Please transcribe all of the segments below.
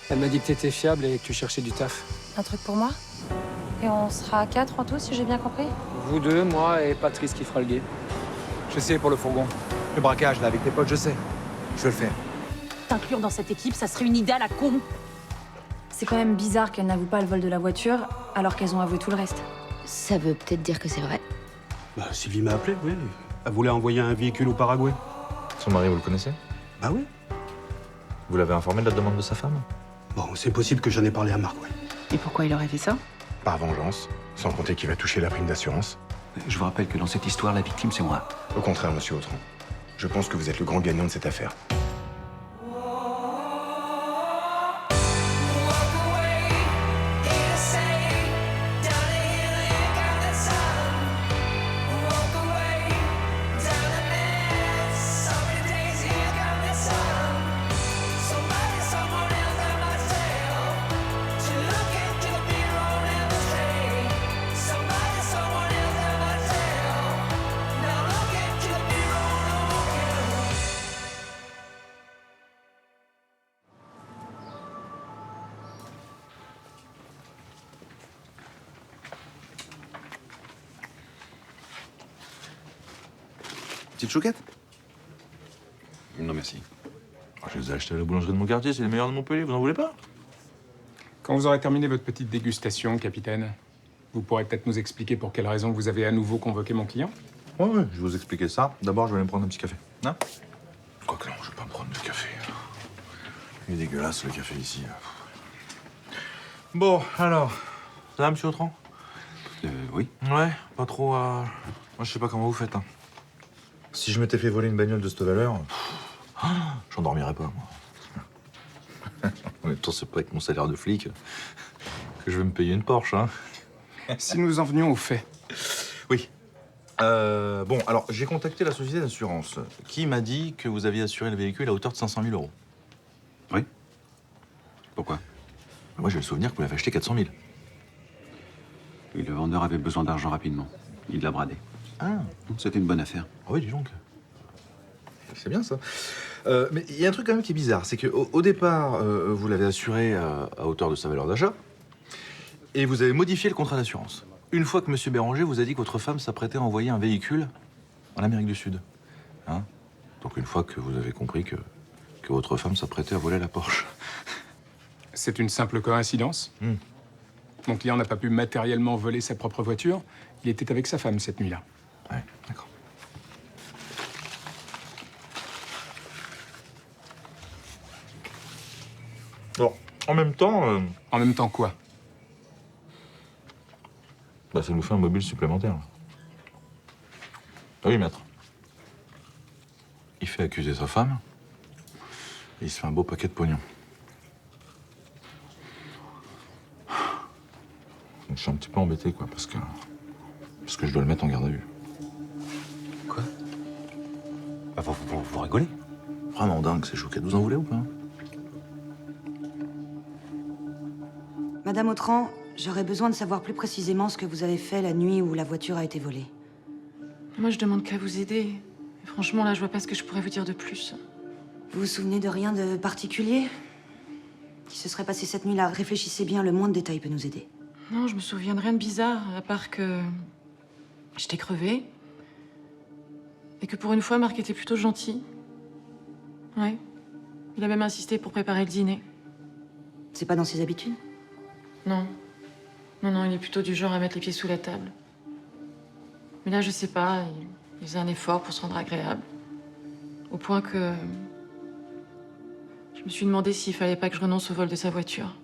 Elle m'a dit que t'étais fiable et que tu cherchais du taf. Un truc pour moi? Et on sera 4 en tout, si j'ai bien compris? Vous deux, moi et Patrice qui fera le guet. Je sais pour le fourgon. Le braquage, là, avec tes potes, je sais. Je vais le faire. T'inclure dans cette équipe, ça serait une idée à la con. C'est quand même bizarre qu'elles n'avouent pas le vol de la voiture, alors qu'elles ont avoué tout le reste. Ça veut peut-être dire que c'est vrai. Bah, Sylvie m'a appelé, oui. Elle voulait envoyer un véhicule au Paraguay. Son mari, vous le connaissez? Bah oui. Vous l'avez informé de la demande de sa femme? Bon, c'est possible que j'en ai parlé à Marc, ouais. Et pourquoi il aurait fait ça? Par vengeance, sans compter qu'il va toucher la prime d'assurance. Je vous rappelle que dans cette histoire, la victime, c'est moi. Au contraire, monsieur Autran. Je pense que vous êtes le grand gagnant de cette affaire. Petite chouquette? Non, merci. Je les ai achetés à la boulangerie de mon quartier, c'est les meilleurs de Montpellier, vous en voulez pas? Quand vous aurez terminé votre petite dégustation, capitaine, vous pourrez peut-être nous expliquer pour quelle raison vous avez à nouveau convoqué mon client? Ouais, je vais vous expliquer ça. D'abord, je vais aller me prendre un petit café. Hein? Quoique non, je vais pas me prendre de café. Il est dégueulasse, le café, ici. Bon, alors, ça va, monsieur Autran? Oui. Ouais, pas trop. Moi, je sais pas comment vous faites. Hein. Si je m'étais fait voler une bagnole de cette valeur, j'en dormirais pas, moi. En même temps, c'est pas avec mon salaire de flic que je vais me payer une Porsche, hein. Si nous en venions aux faits. Oui. Bon, alors, j'ai contacté la société d'assurance qui m'a dit que vous aviez assuré le véhicule à hauteur de 500 000 euros. Oui. Pourquoi? Moi, j'ai le souvenir que vous l'avez acheté 400 000. Oui, le vendeur avait besoin d'argent rapidement. Il l'a bradé. Ah. C'était une bonne affaire. Ah oui, dis donc. C'est bien, ça. Mais il y a un truc quand même qui est bizarre, c'est qu'au départ, vous l'avez assuré à hauteur de sa valeur d'achat, et vous avez modifié le contrat d'assurance. Une fois que M. Béranger vous a dit que votre femme s'apprêtait à envoyer un véhicule en Amérique du Sud. Hein? Donc une fois que vous avez compris que votre femme s'apprêtait à voler la Porsche. C'est une simple coïncidence. Mon client n'a pas pu matériellement voler sa propre voiture. Il était avec sa femme cette nuit-là. Ouais, d'accord. Bon, en même temps... En même temps quoi? Bah, ça nous fait un mobile supplémentaire. Ah oui, maître. Il fait accuser sa femme, et il se fait un beau paquet de pognon. Donc, je suis un petit peu embêté, quoi, parce que je dois le mettre en garde à vue. Quoi? Bah, vous rigolez? Vraiment dingue, ces chouquettes. Vous en voulez ou pas? Madame Autran, j'aurais besoin de savoir plus précisément ce que vous avez fait la nuit où la voiture a été volée. Moi, je demande qu'à vous aider. Et franchement, là, je vois pas ce que je pourrais vous dire de plus. Vous vous souvenez de rien de particulier qui se serait passé cette nuit-là? Réfléchissez bien, le moindre détail peut nous aider. Non, je me souviens de rien de bizarre, à part que j'étais crevée. Et que pour une fois, Marc était plutôt gentil. Ouais. Il a même insisté pour préparer le dîner. C'est pas dans ses habitudes? Non. Non, il est plutôt du genre à mettre les pieds sous la table. Mais là, je sais pas, il faisait un effort pour se rendre agréable. Au point que... je me suis demandé s'il fallait pas que je renonce au vol de sa voiture.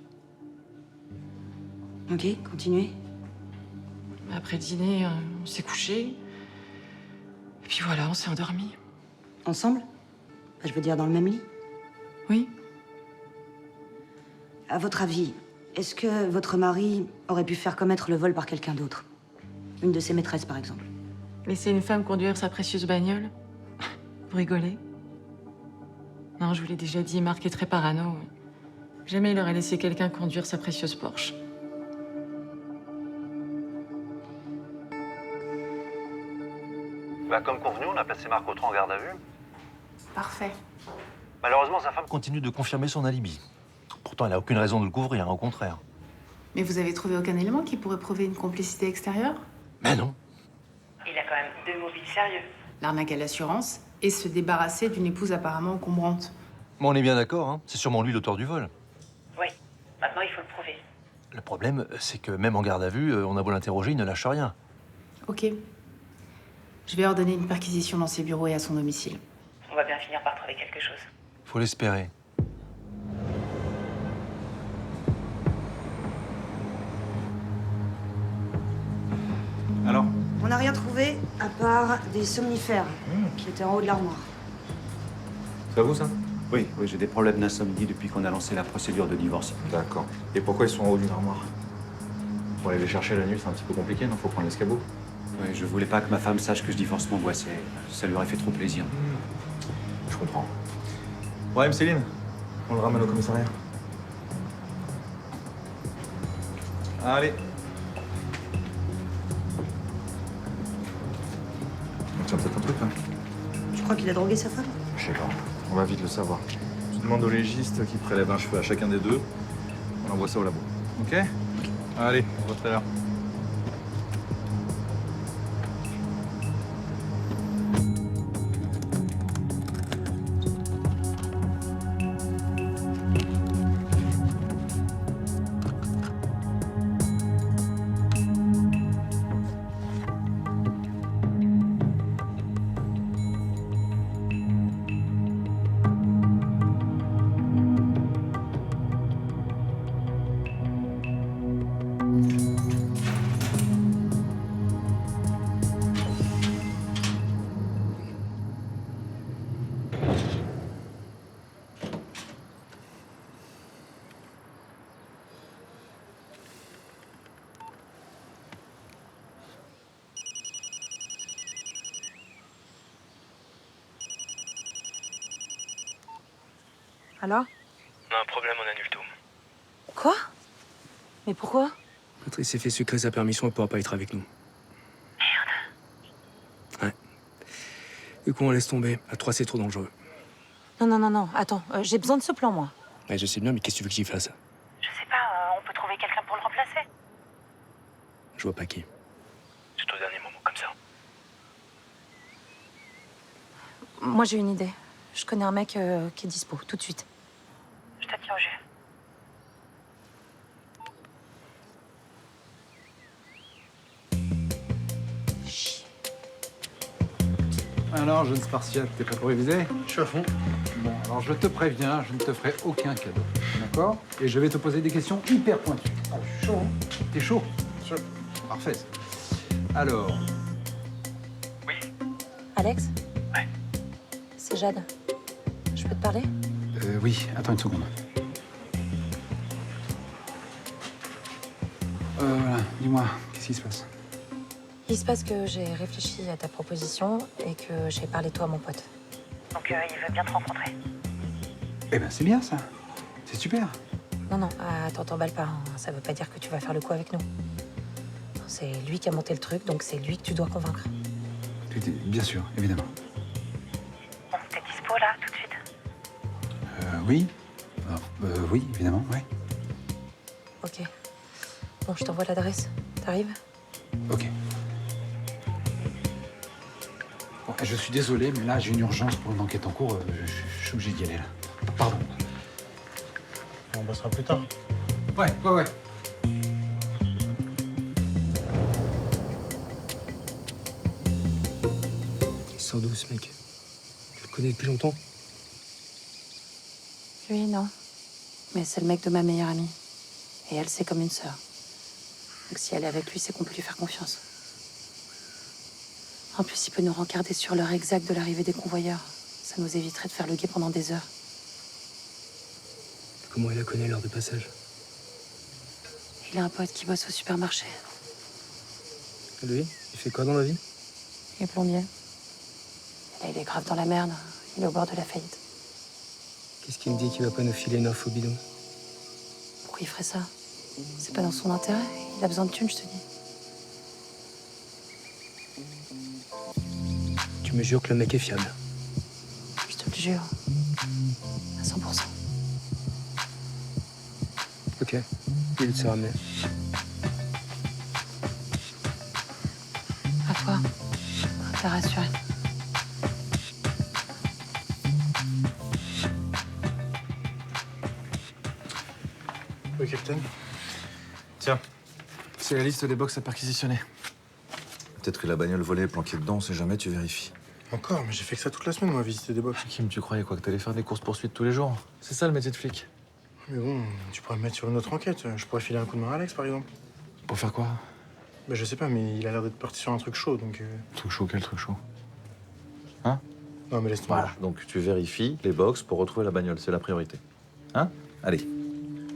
Ok, continuez. Après le dîner, on s'est couché. Et puis voilà, on s'est endormis. Ensemble? Je veux dire, dans le même lit? Oui. À votre avis, est-ce que votre mari aurait pu faire commettre le vol par quelqu'un d'autre? Une de ses maîtresses, par exemple? Laisser une femme conduire sa précieuse bagnole? Vous rigolez? Non, je vous l'ai déjà dit, Marc est très parano. Jamais il aurait laissé quelqu'un conduire sa précieuse Porsche. Bah, comme convenu, on a placé Marc Autran en garde à vue. Parfait. Malheureusement, sa femme continue de confirmer son alibi. Pourtant, elle a aucune raison de le couvrir, au contraire. Mais vous avez trouvé aucun élément qui pourrait prouver une complicité extérieure? Mais non. Il a quand même 2 mobiles sérieux. L'arnaque à l'assurance et se débarrasser d'une épouse apparemment encombrante. Bon, on est bien d'accord, hein. C'est sûrement lui l'auteur du vol. Oui, maintenant il faut le prouver. Le problème, c'est que même en garde à vue, on a beau l'interroger, il ne lâche rien. Ok. Je vais ordonner une perquisition dans ses bureaux et à son domicile. On va bien finir par trouver quelque chose. Faut l'espérer. Alors? On n'a rien trouvé à part des somnifères qui étaient en haut de l'armoire. C'est à vous, ça? Oui, j'ai des problèmes d'insomnie depuis qu'on a lancé la procédure de divorce. D'accord. Et pourquoi ils sont en haut d'une armoire? Pour aller les chercher la nuit, c'est un petit peu compliqué, non? Faut prendre l'escabeau. Ouais, je voulais pas que ma femme sache que je divorce mon boisset. Ça lui aurait fait trop plaisir. Je comprends. Ouais, Céline, on le ramène au commissariat. Allez. On tient peut-être un truc, là. Tu crois qu'il a drogué sa femme? Je sais pas. On va vite le savoir. Tu demandes au légiste qui prélève un cheveu à chacun des deux. On envoie ça au labo. Ok? Allez, on se voit tout à l'heure. Alors? On a un problème, on annule tout. Quoi? Mais pourquoi? Patrice s'est fait sucrer sa permission et pourra pas être avec nous. Merde. Ouais. Du coup, on laisse tomber. À 3, c'est trop dangereux. Non, attends, j'ai besoin de ce plan, moi. Ouais, je sais bien, mais qu'est-ce que tu veux que j'y fasse? Je sais pas, on peut trouver quelqu'un pour le remplacer. Je vois pas qui. C'est au dernier moment, comme ça. Moi, j'ai une idée. Je connais un mec qui est dispo, tout de suite. Je te tiens au jeu. Alors, jeune Spartiate, t'es prêt pour réviser? Je suis à fond. Bon, alors je te préviens, je ne te ferai aucun cadeau. D'accord? Et je vais te poser des questions hyper pointues. Ah, je suis chaud, hein. T'es chaud? Chaud. Parfait. Alors, Alex? Ouais. C'est Jade. Je peux te parler? Oui, attends une seconde. Voilà, dis-moi, qu'est-ce qui se passe? Il se passe que j'ai réfléchi à ta proposition et que j'ai parlé de toi à mon pote. Donc il veut bien te rencontrer. Eh ben, c'est bien, ça. C'est super. Non, attends, t'emballe pas. Hein. Ça veut pas dire que tu vas faire le coup avec nous. C'est lui qui a monté le truc, donc c'est lui que tu dois convaincre. Bien sûr, évidemment. Bon, t'es dispo là, tout de suite? Oui. Oui, évidemment, oui. Ok. Bon, je t'envoie l'adresse. T'arrives? Ok. Bon, je suis désolé, mais là, j'ai une urgence pour une enquête en cours. Je suis obligé d'y aller, là. Pardon. On bossera plus tard. Ouais. Il sort d'où, ce mec? Tu le connais depuis longtemps? Lui, non. Mais c'est le mec de ma meilleure amie. Et elle, c'est comme une sœur. Donc si elle est avec lui, c'est qu'on peut lui faire confiance. En plus, il peut nous rencarder sur l'heure exacte de l'arrivée des convoyeurs. Ça nous éviterait de faire le guet pendant des heures. Comment il la connaît, l'heure de passage? Il a un pote qui bosse au supermarché. Et lui, il fait quoi dans la vie? Il est plombier. Et là, il est grave dans la merde. Il est au bord de la faillite. Qu'est-ce qui me dit qu'il va pas nous filer une offre au bidon? Pourquoi il ferait ça? C'est pas dans son intérêt. Il a besoin de thunes, je te dis. Tu me jures que le mec est fiable? Je te le jure. À 100%. Ok. Il de se ramener. À toi. T'as rassuré. Oui, capitaine. Tiens, c'est la liste des box à perquisitionner. Peut-être que la bagnole volée est planquée dedans, on sait jamais, tu vérifies. Encore, mais j'ai fait que ça toute la semaine, moi, visiter des box. Kim, tu croyais quoi, que t'allais faire des courses-poursuites tous les jours? C'est ça le métier de flic. Mais bon, tu pourrais me mettre sur une autre enquête. Je pourrais filer un coup de main à Alex, par exemple. Pour faire quoi? Bah, je sais pas, mais il a l'air d'être parti sur un truc chaud, donc... Truc chaud, quel truc chaud? Hein? Non, mais laisse tomber. Voilà, donc tu vérifies les box pour retrouver la bagnole, c'est la priorité. Hein? Allez.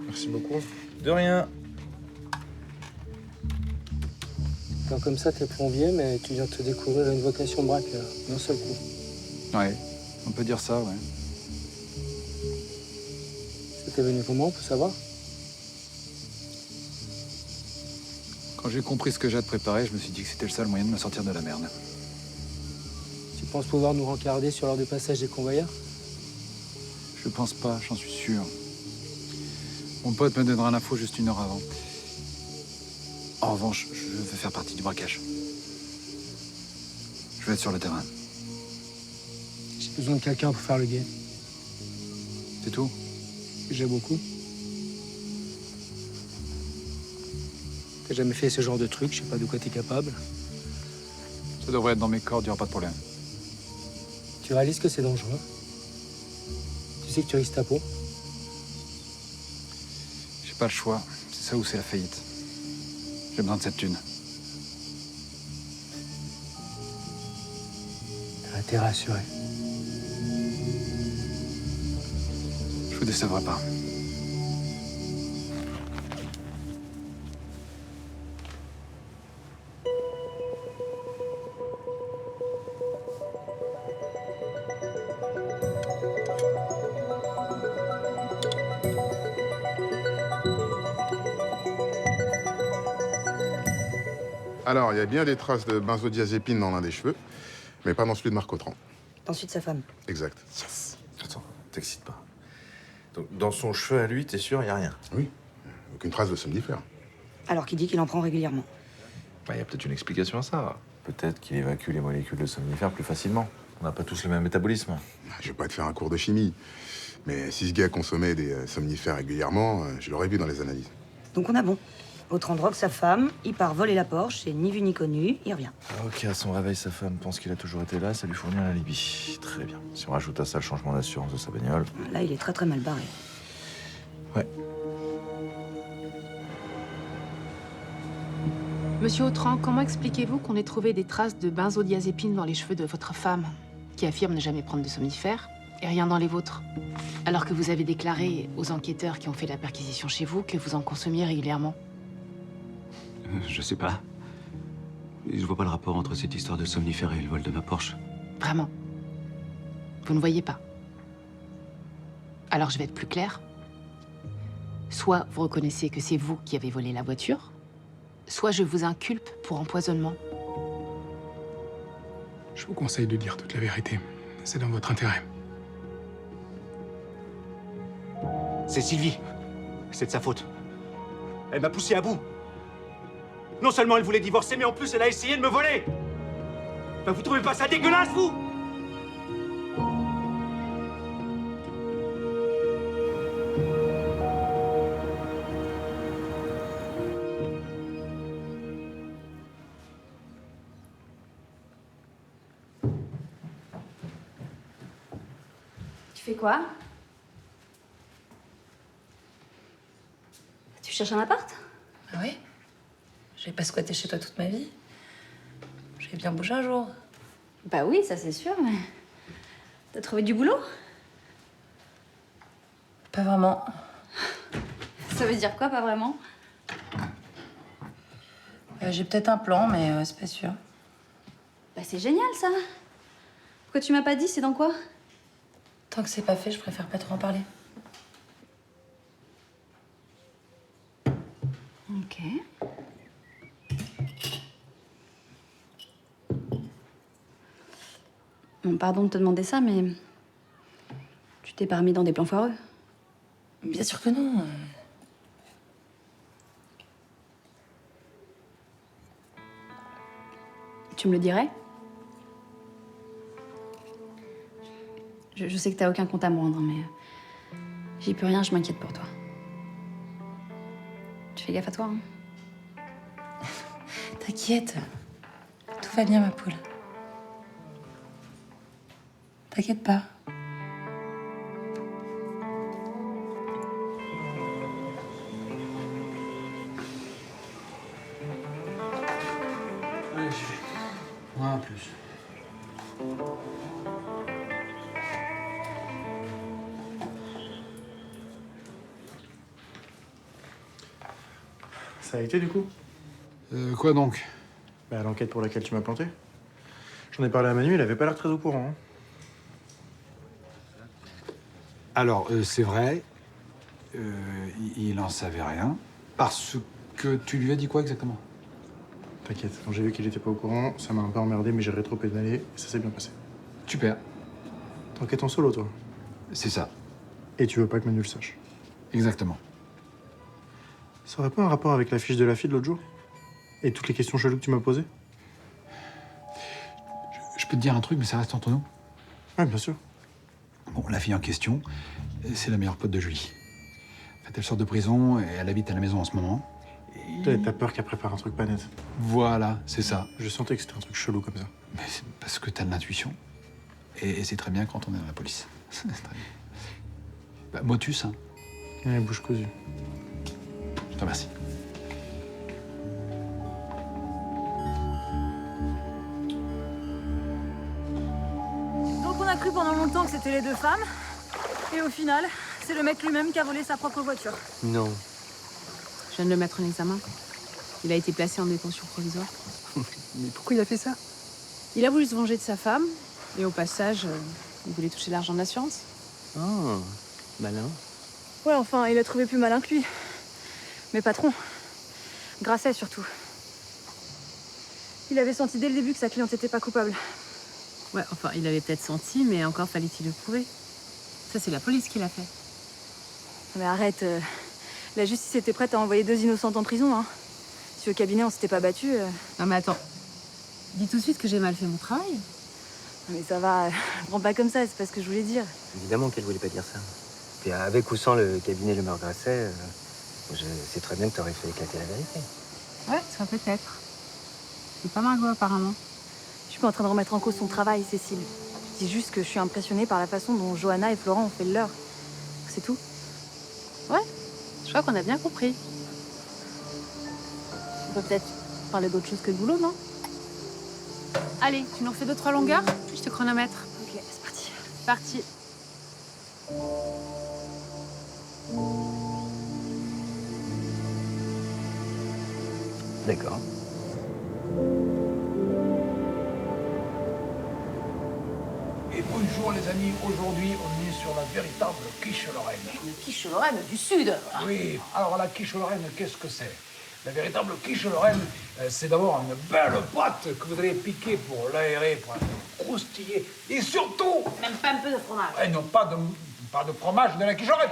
Merci beaucoup. De rien. Alors comme ça, t'es plombier, mais tu viens de te découvrir une vocation braqueur, d'un seul coup. Ouais, on peut dire ça, ouais. Ça t'est venu comment, on peut savoir? Quand j'ai compris ce que j'ai à te préparer, je me suis dit que c'était le seul moyen de me sortir de la merde. Tu penses pouvoir nous rencarder sur l'heure de passage des convoyeurs? Je pense pas, j'en suis sûr. Mon pote me donnera l'info juste 1 heure avant. En revanche, je veux faire partie du braquage. Je vais être sur le terrain. J'ai besoin de quelqu'un pour faire le guet. C'est tout? J'ai beaucoup. T'as jamais fait ce genre de truc, je sais pas de quoi t'es capable. Ça devrait être dans mes cordes, il n'y aura pas de problème. Tu réalises que c'est dangereux? Tu sais que tu risques ta peau? J'ai pas le choix. C'est ça ou c'est la faillite. J'ai besoin de cette thune. T'es rassuré. Je vous décevrai pas. Alors, il y a bien des traces de benzodiazépine dans l'un des cheveux, mais pas dans celui de Marc Autran. Dans celui de sa femme. Exact. Yes. Attends, t'excites pas. Donc, dans son cheveu à lui, t'es sûr, il y a rien? Oui. Aucune trace de somnifère. Alors qu'il dit qu'il en prend régulièrement. Il y a peut-être une explication à ça. Peut-être qu'il évacue les molécules de somnifères plus facilement. On n'a pas tous le même métabolisme. Je vais pas te faire un cours de chimie, mais si ce gars consommait des somnifères régulièrement, je l'aurais vu dans les analyses. Donc on a bon. Autran drogue sa femme, il part voler la Porsche, et ni vu ni connu, il revient. Ok, à son réveil, sa femme pense qu'il a toujours été là, ça lui fournit un alibi. Très bien. Si on rajoute à ça le changement d'assurance de sa bagnole... Là, il est très très mal barré. Ouais. Monsieur Autran, comment expliquez-vous qu'on ait trouvé des traces de benzodiazépine dans les cheveux de votre femme, qui affirme ne jamais prendre de somnifères, et rien dans les vôtres, alors que vous avez déclaré aux enquêteurs qui ont fait la perquisition chez vous que vous en consommiez régulièrement? Je sais pas. Je vois pas le rapport entre cette histoire de somnifère et le vol de ma Porsche. Vraiment? Vous ne voyez pas? Alors je vais être plus claire. Soit vous reconnaissez que c'est vous qui avez volé la voiture, soit je vous inculpe pour empoisonnement. Je vous conseille de dire toute la vérité. C'est dans votre intérêt. C'est Sylvie. C'est de sa faute. Elle m'a poussé à bout. Non seulement elle voulait divorcer, mais en plus elle a essayé de me voler. Ben, vous trouvez pas ça dégueulasse, vous? Tu fais quoi? Tu cherches un appart? Ah oui? Je vais pas squatter chez toi toute ma vie. Je vais bien bouger un jour. Bah oui, ça c'est sûr, mais... T'as trouvé du boulot? Pas vraiment. Ça veut dire quoi, pas vraiment? J'ai peut-être un plan, mais c'est pas sûr. Bah c'est génial, ça. Pourquoi tu m'as pas dit, c'est dans quoi? Tant que c'est pas fait, je préfère pas trop en parler. Ok. Bon, pardon de te demander ça, mais... Tu t'es pas remis dans des plans foireux? Bien sûr que non. tu me le dirais? Je sais que t'as aucun compte à me rendre, mais j'y peux rien, je m'inquiète pour toi. Tu fais gaffe à toi, hein? T'inquiète. Tout va bien, ma poule. T'inquiète pas. Allez, j'y vais. Un plus. Ça a été du coup? Quoi donc? Bah, l'enquête pour laquelle tu m'as planté. J'en ai parlé à Manu, il avait pas l'air très au courant. Hein. Alors, c'est vrai, il en savait rien. Parce que tu lui as dit quoi exactement? T'inquiète, quand j'ai vu qu'il était pas au courant, ça m'a un peu emmerdé, mais j'ai rétro-pédalé et ça s'est bien passé. Super. T'enquêtes en solo, toi? C'est ça. Et tu veux pas que Manu le sache? Exactement. Ça aurait pas un rapport avec la fiche de la fille de l'autre jour? Et toutes les questions cheloues que tu m'as posées? Je peux te dire un truc, mais ça reste entre nous. Ouais, bien sûr. Bon, la fille en question, c'est la meilleure pote de Julie. En fait, elle sort de prison et elle habite à la maison en ce moment. T'as peur qu'elle prépare un truc pas net? Voilà, c'est ça. Je sentais que c'était un truc chelou comme ça. Mais c'est parce que t'as de l'intuition. Et c'est très bien quand on est dans la police. C'est très bien. Bah, motus, hein. Ouais, bouche cousue. Je te remercie. Donc on a cru pendant longtemps que c'était les deux femmes. Et au final, c'est le mec lui-même qui a volé sa propre voiture. Non. Je viens de le mettre en examen. Il a été placé en détention provisoire. Mais pourquoi il a fait ça? Il a voulu se venger de sa femme. Et au passage, il voulait toucher l'argent de l'assurance. Oh, malin. Ouais, enfin, il a trouvé plus malin que lui. Mais patron. Grasset surtout. Il avait senti dès le début que sa cliente était pas coupable. Ouais, enfin, il avait peut-être senti, mais encore fallait-il le prouver. Ça, c'est la police qui l'a fait. Mais arrête. La justice était prête à envoyer 2 innocentes en prison, hein. Si au cabinet on s'était pas battu. Non, mais attends. Dis tout de suite que j'ai mal fait mon travail. Mais ça va, prends pas comme ça, c'est pas ce que je voulais dire. Évidemment qu'elle voulait pas dire ça. Et avec ou sans le cabinet Le Meur Grasset, je sais très bien que t'aurais fait éclater la vérité. Ouais, ça peut-être. C'est pas Margot, apparemment. Je suis pas en train de remettre en cause son travail, Cécile. Je dis juste que je suis impressionnée par la façon dont Johanna et Florent ont fait le leur. C'est tout. Ouais, je crois qu'on a bien compris. On peut peut-être parler d'autre chose que de boulot, non? Allez, tu nous refais 2-3 longueurs, puis je te chronomètre. Ok, c'est parti. Parti. D'accord. Et bonjour les amis, aujourd'hui on est sur la véritable quiche Lorraine. Une quiche Lorraine du Sud. Oui, alors la quiche Lorraine, qu'est-ce que c'est? La véritable quiche Lorraine, c'est d'abord une belle pâte que vous allez piquer pour l'aérer, pour la croustiller. Et surtout... Même pas un peu de fromage. Non, pas de fromage de la quiche Lorraine.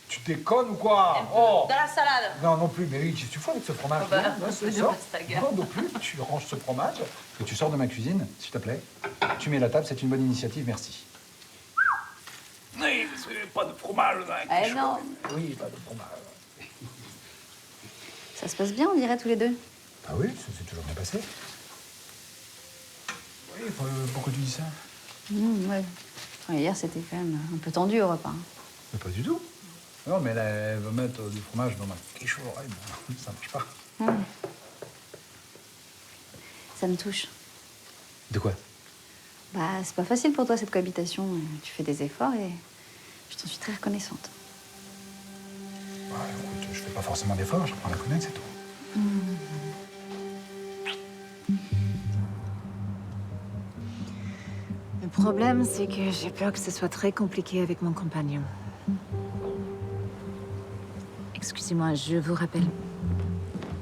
Tu déconnes ou quoi? Oh. De la salade. Non, non plus, mais oui, qu'est-ce que tu fais avec ce fromage? Oh bah, Non, un c'est peu de ça. pastaga. Non, non plus, tu ranges ce fromage. Que tu sors de ma cuisine, s'il te plaît. Tu mets la table, c'est une bonne initiative, merci. Oui, pas de fromage dans la quiche non. Lorraine. Oui, pas de fromage. Ça se passe bien, on dirait tous les deux. Ah oui, ça s'est toujours bien passé. Oui, pourquoi tu dis ça? Ouais. Enfin, hier, c'était quand même un peu tendu au repas. Mais pas du tout. Non, mais là, elle veut mettre du fromage dans ma quiche Lorraine. Ça marche pas. Ça me touche. De quoi? Bah, c'est pas facile pour toi, cette cohabitation. Tu fais des efforts et je t'en suis très reconnaissante. Bah, écoute, je fais pas forcément d'efforts, j'apprends à la connaître, c'est tout. Le problème, c'est que j'ai peur que ce soit très compliqué avec mon compagnon. Excusez-moi, je vous rappelle.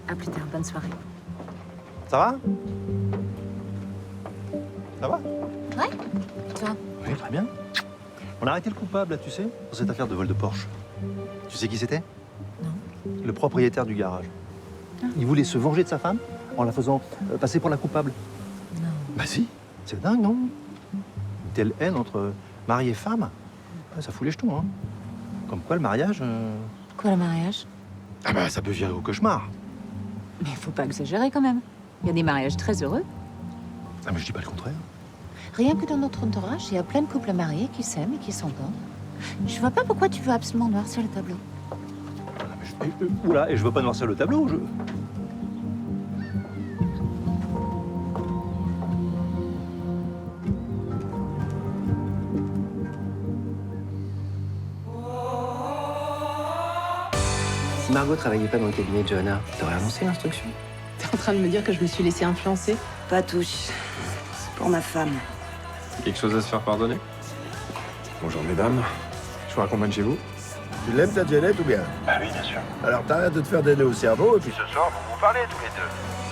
À plus tard, bonne soirée. Ça va? Ça va? Ouais. Toi? Oui, très bien. On a arrêté le coupable, là, tu sais, dans cette affaire de vol de Porsche. Tu sais qui c'était? Non. Le propriétaire du garage. Il voulait se venger de sa femme en la faisant passer pour la coupable. Bah si. C'est dingue, non? Une telle haine entre mari et femme, ça fout les jetons, hein. Comme quoi, le mariage... Quoi, le mariage? Ah bah, ça peut virer au cauchemar. Mais faut pas exagérer quand même. Il y a des mariages très heureux. Ah mais je dis pas le contraire. Rien que dans notre entourage, il y a plein de couples mariés qui s'aiment et qui s'entendent. Je vois pas pourquoi tu veux absolument noircir le tableau. Oula, et je veux pas noircir le tableau, je... Si Margot travaillait pas dans le cabinet de Johanna, t'aurais annoncé l'instruction? T'es en train de me dire que je me suis laissée influencer? Pas touche. C'est pour ma femme. Quelque chose à se faire pardonner? Bonjour mesdames, je vous raccompagne chez vous. Tu l'aimes ta Janet ou bien? Bah oui, bien sûr. Alors t'arrêtes de te faire des nœuds au cerveau et puis... Ce soir, vous parlez tous les deux.